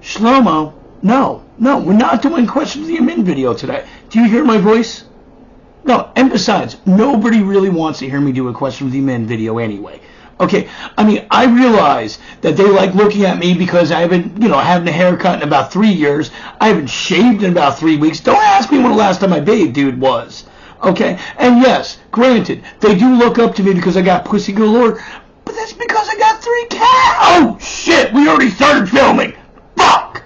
Shlomo, no, we're not doing questions of the admin video today. Do you hear my voice? No, and besides, nobody really wants to hear me do a question of the admin video anyway. Okay, I mean, I realize that they like looking at me because I haven't, having a haircut in about 3 years. I haven't shaved in about 3 weeks. Don't ask me when the last time I bathed, dude, was. Okay, and yes, granted, they do look up to me because I got pussy galore, but that's because I got 3 cats. Oh, shit, we already started filming. Fuck.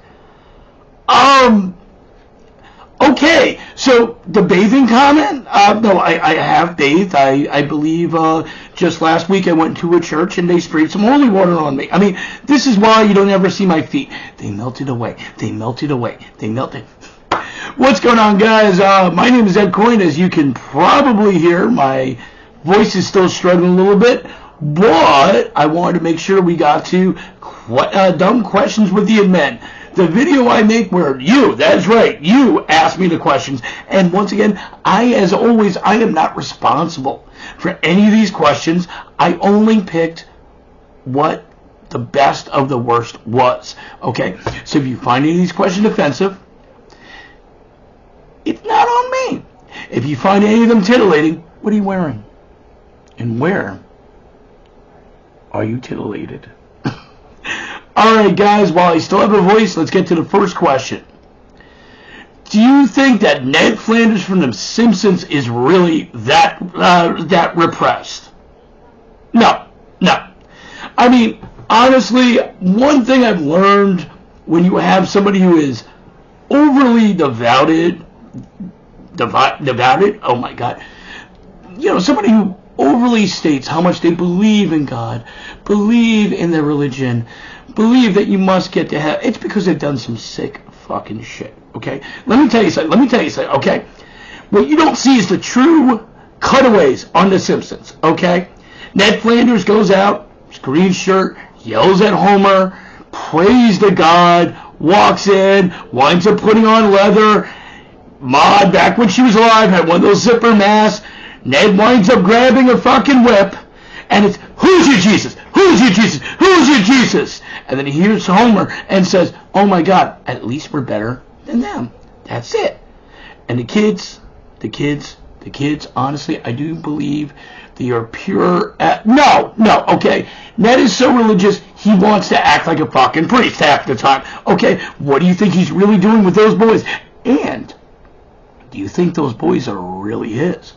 Okay, so the bathing comment, no, I have bathed. I believe just last week I went to a church and they sprayed some holy water on me. I mean, this is why you don't ever see my feet. They melted away. They melted away. They melted. What's going on, guys? My name is Ed Coyne. As you can probably hear, my voice is still struggling a little bit, but I wanted to make sure we got to dumb questions with the admin. The video I make where you, that's right, you ask me the questions. And once again, as always, I am not responsible for any of these questions. I only picked what the best of the worst was. Okay, so if you find any of these questions offensive, it's not on me. If you find any of them titillating, what are you wearing? And where are you titillated? Alright, guys, while I still have a voice, let's get to the first question. Do you think that Ned Flanders from The Simpsons is really that repressed? No. I mean, honestly, one thing I've learned when you have somebody who is overly devoted, oh my God, somebody who overly states how much they believe in God, believe in their religion, believe that you must get to heaven, it's because they've done some sick fucking shit, okay? Let me tell you something, okay? What you don't see is the true cutaways on The Simpsons, okay? Ned Flanders goes out, green shirt, yells at Homer, prays to God, walks in, winds up putting on leather. Maude, back when she was alive, had one of those zipper masks. Ned winds up grabbing a fucking whip, and it's, who's your Jesus? Who's your Jesus? Who's your Jesus? And then he hears Homer and says, oh my God, at least we're better than them. That's it. And the kids, honestly, I do believe they are pure. No, okay. Ned is so religious, he wants to act like a fucking priest half the time. Okay, what do you think he's really doing with those boys? And do you think those boys are really his?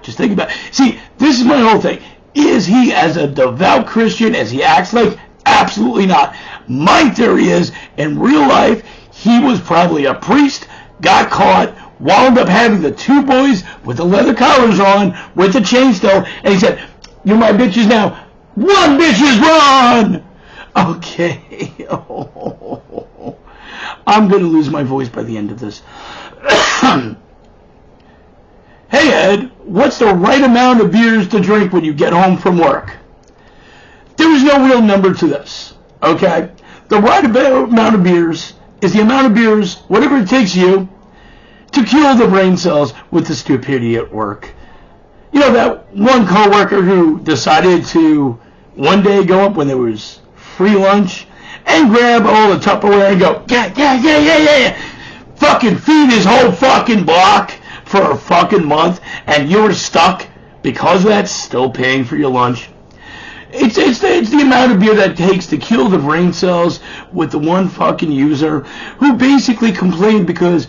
Just think about it. See, this is my whole thing. Is he as a devout Christian as he acts like? Absolutely not. My theory is, in real life, he was probably a priest, got caught, wound up having the 2 boys with the leather collars on, with the chain still, and he said, you're my bitches now. 1 bitches run! Okay. I'm going to lose my voice by the end of this. Hey Ed, what's the right amount of beers to drink when you get home from work? There is no real number to this, okay? The right amount of beers is the amount of beers, whatever it takes you, to kill the brain cells with the stupidity at work. You know, that one coworker who decided to one day go up when there was free lunch and grab all the Tupperware and go, yeah. Fucking feed his whole fucking block for a fucking month, and you're stuck because of that, still paying for your lunch. It's the amount of beer that it takes to kill the brain cells with the one fucking user who basically complained because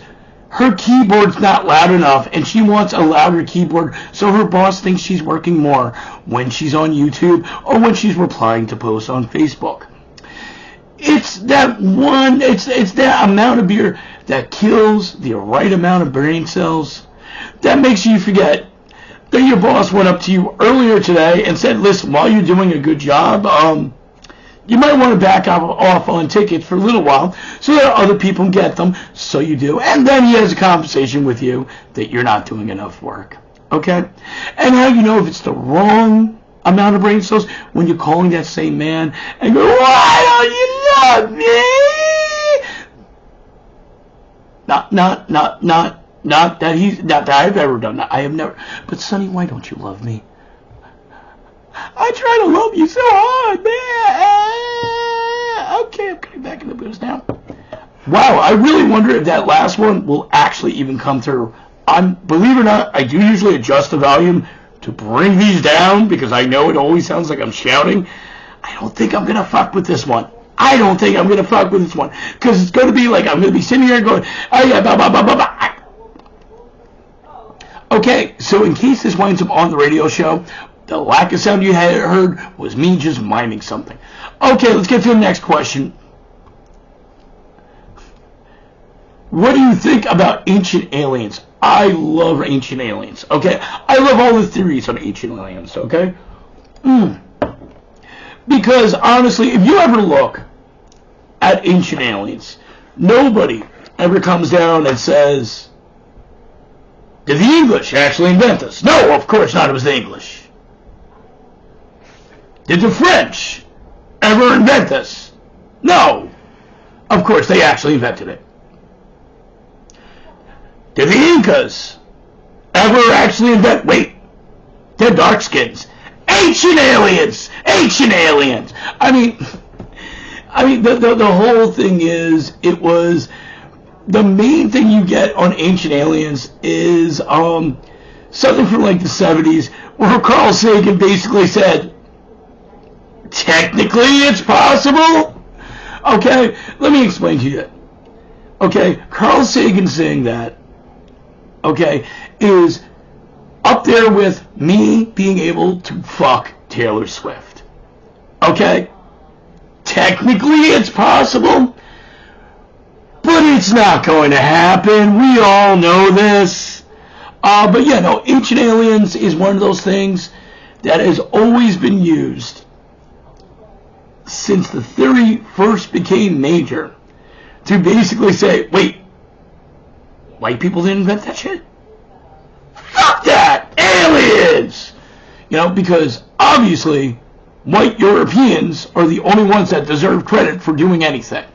her keyboard's not loud enough and she wants a louder keyboard so her boss thinks she's working more when she's on YouTube or when she's replying to posts on Facebook. It's that amount of beer that kills the right amount of brain cells that makes you forget that your boss went up to you earlier today and said, listen, while you're doing a good job, you might want to back off on tickets for a little while so that other people can get them, so you do. And then he has a conversation with you that you're not doing enough work. Okay? And how you know if it's the wrong amount of brain cells? When you're calling that same man and go, why don't you love me? Not that I've ever done that. I have never. But Sonny, why don't you love me? I try to love you so hard, man. Okay, I'm getting back in the booze now. Wow, I really wonder if that last one will actually even come through. Believe it or not, I do usually adjust the volume to bring these down because I know it always sounds like I'm shouting. I don't think I'm going to fuck with this one. I don't think I'm going to fuck with this one because it's going to be like I'm going to be sitting here going, oh yeah, blah, blah, blah, blah, blah. Okay, so in case this winds up on the radio show, the lack of sound you had heard was me just miming something. Okay, let's get to the next question. What do you think about ancient aliens? I love ancient aliens, okay? I love all the theories on ancient aliens, okay? Because, honestly, if you ever look at ancient aliens, nobody ever comes down and says, did the English actually invent this? No, of course not, it was the English. Did the French ever invent this? No, of course they actually invented it. Did the Incas ever actually invent... Wait, they're dark skins. Ancient aliens! Ancient aliens! I mean, the whole thing is, it was... The main thing you get on ancient aliens is something from like the 70s where Carl Sagan basically said, technically it's possible. Okay, let me explain to you that. Okay, Carl Sagan saying that, okay, is up there with me being able to fuck Taylor Swift. Okay? Technically it's possible, but it's not going to happen. We all know this. But yeah, no, ancient aliens is one of those things that has always been used since the theory first became major to basically say, wait, white people didn't invent that shit? Fuck that! Aliens! You know, because obviously white Europeans are the only ones that deserve credit for doing anything.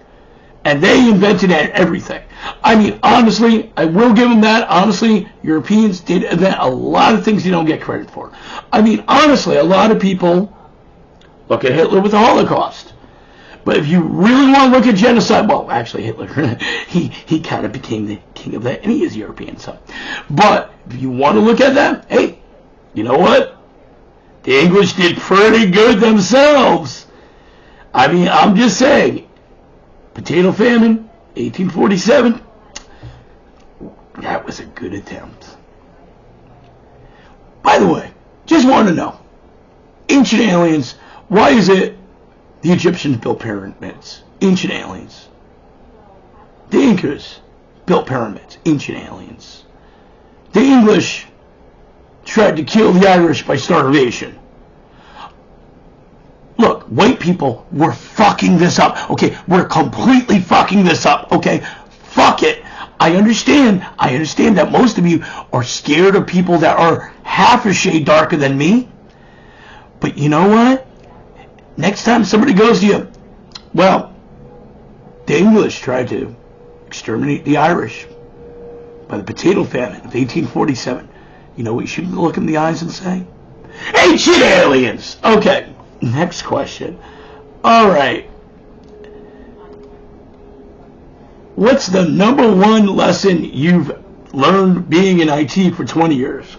And they invented everything. I mean, honestly, I will give them that. Honestly, Europeans did invent a lot of things you don't get credit for. I mean, honestly, a lot of people look at Hitler with the Holocaust. But if you really want to look at genocide, well, actually, Hitler, he kind of became the king of that, and he is European, so. But if you want to look at that, hey, you know what? The English did pretty good themselves. I mean, I'm just saying, potato famine, 1847, that was a good attempt. By the way, just want to know, ancient aliens, why is it the Egyptians built pyramids? Ancient aliens. The Incas built pyramids. Ancient aliens. The English tried to kill the Irish by starvation. Look, white people, we're fucking this up. Okay, we're completely fucking this up. Okay, fuck it. I understand that most of you are scared of people that are half a shade darker than me. But you know what? Next time somebody goes to you, well, the English tried to exterminate the Irish by the potato famine of 1847. You know what you should look in the eyes and say? Ancient aliens! Okay, next question. Alright. What's the number one lesson you've learned being in IT for 20 years?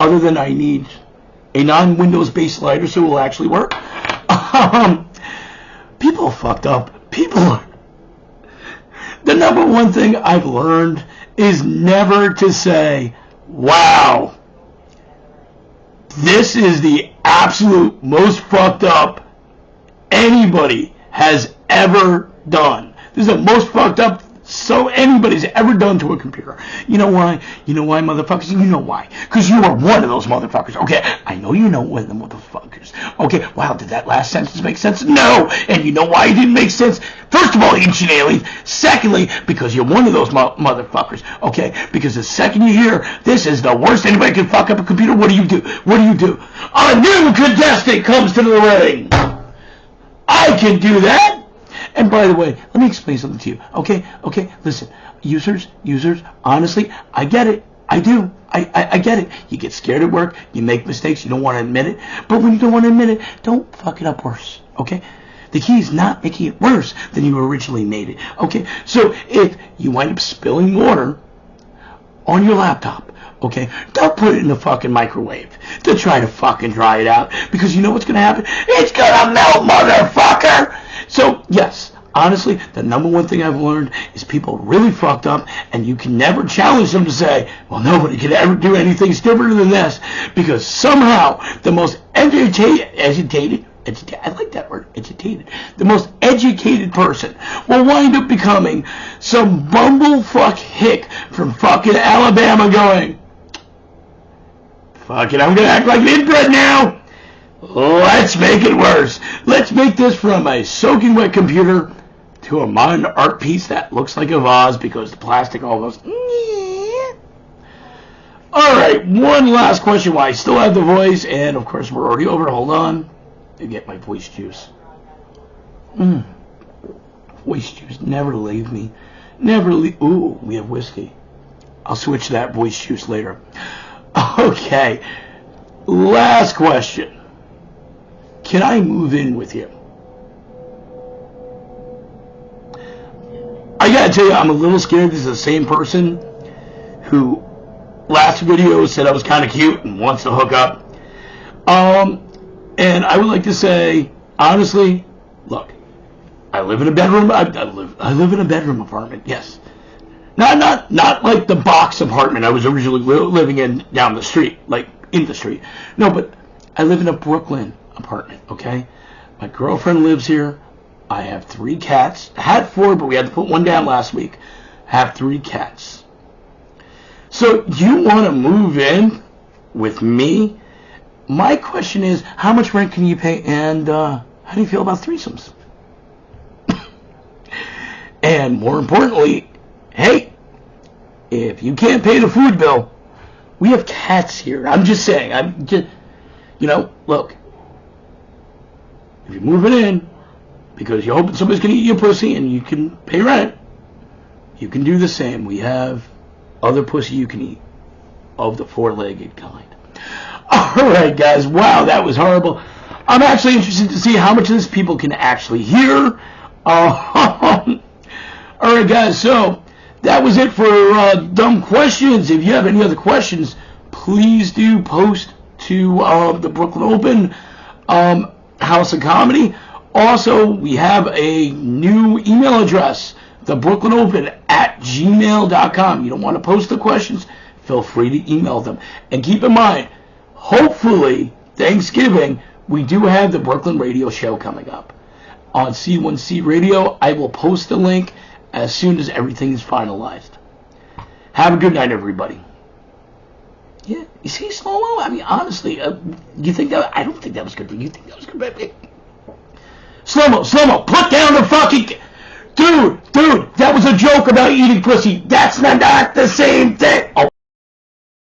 Other than I need a non-Windows based lighter so it will actually work. People are fucked up. The number one thing I've learned is never to say, wow, this is the absolute most fucked up anybody has ever done. This is the most fucked up so anybody's ever done to a computer. You know why? You know why, motherfuckers? You know why? Because you are one of those motherfuckers. Okay, I know you know one of the motherfuckers. Okay, wow, did that last sentence make sense? No! And you know why it didn't make sense? First of all, ancient aliens. Secondly, because you're one of those motherfuckers. Okay, because the second you hear, this is the worst anybody can fuck up a computer, what do you do? What do you do? A new contestant comes to the ring! I can do that! And by the way, let me explain something to you. Okay, listen. Users, honestly, I get it. I do. I get it. You get scared at work. You make mistakes. You don't want to admit it. But when you don't want to admit it, don't fuck it up worse. Okay? The key is not making it worse than you originally made it. Okay, so if you wind up spilling water on your laptop, okay, don't put it in the fucking microwave to try to fucking dry it out, because you know what's going to happen? It's going to melt, motherfucker! So, yes, honestly, the number one thing I've learned is people really fucked up, and you can never challenge them to say, well, nobody can ever do anything stupider than this, because somehow the most educated, I like that word, educated. The most educated person will wind up becoming some bumblefuck hick from fucking Alabama going, fuck it, I'm gonna act like an inbred now. Let's make it worse. Let's make this from a soaking wet computer to a modern art piece that looks like a vase because the plastic almost. Alright, one last question while I still have the voice, and of course we're already over. Hold on. To get my voice juice. Voice juice, never leave me. Never leave. Ooh, we have whiskey. I'll switch to that voice juice later. Okay, last question. Can I move in with you? I gotta tell you, I'm a little scared this is the same person who last video said I was kind of cute and wants to hook up. And I would like to say, honestly, look, I live in a bedroom. I live in a bedroom apartment. Yes, not like the box apartment I was originally living in down the street, like in the street. No, but I live in a Brooklyn apartment. Okay, my girlfriend lives here. I have 3 cats. I had 4, but we had to put one down last week. I have 3 cats. So you want to move in with me? My question is, how much rent can you pay, and how do you feel about threesomes? And more importantly, hey, if you can't pay the food bill, we have cats here. I'm just saying, look, if you're moving in because you're hoping somebody's going to eat your pussy and you can pay rent, you can do the same. We have other pussy you can eat of the 4-legged kind. Alright guys, wow, that was horrible. I'm actually interested to see how much of this people can actually hear. Alright guys, so that was it for dumb questions. If you have any other questions, please do post to the Brooklyn Open House of Comedy. Also, we have a new email address, thebrooklynopen@gmail.com. You don't want to post the questions, feel free to email them. And keep in mind, hopefully, Thanksgiving, we do have the Brooklyn radio show coming up on C1C Radio. I will post the link as soon as everything is finalized. Have a good night, everybody. Yeah, you see slow-mo? I mean, honestly, you think that? I don't think that was good. You think that was good? Slow-mo, put down the fucking... Dude, that was a joke about eating pussy. That's not the same thing. Oh.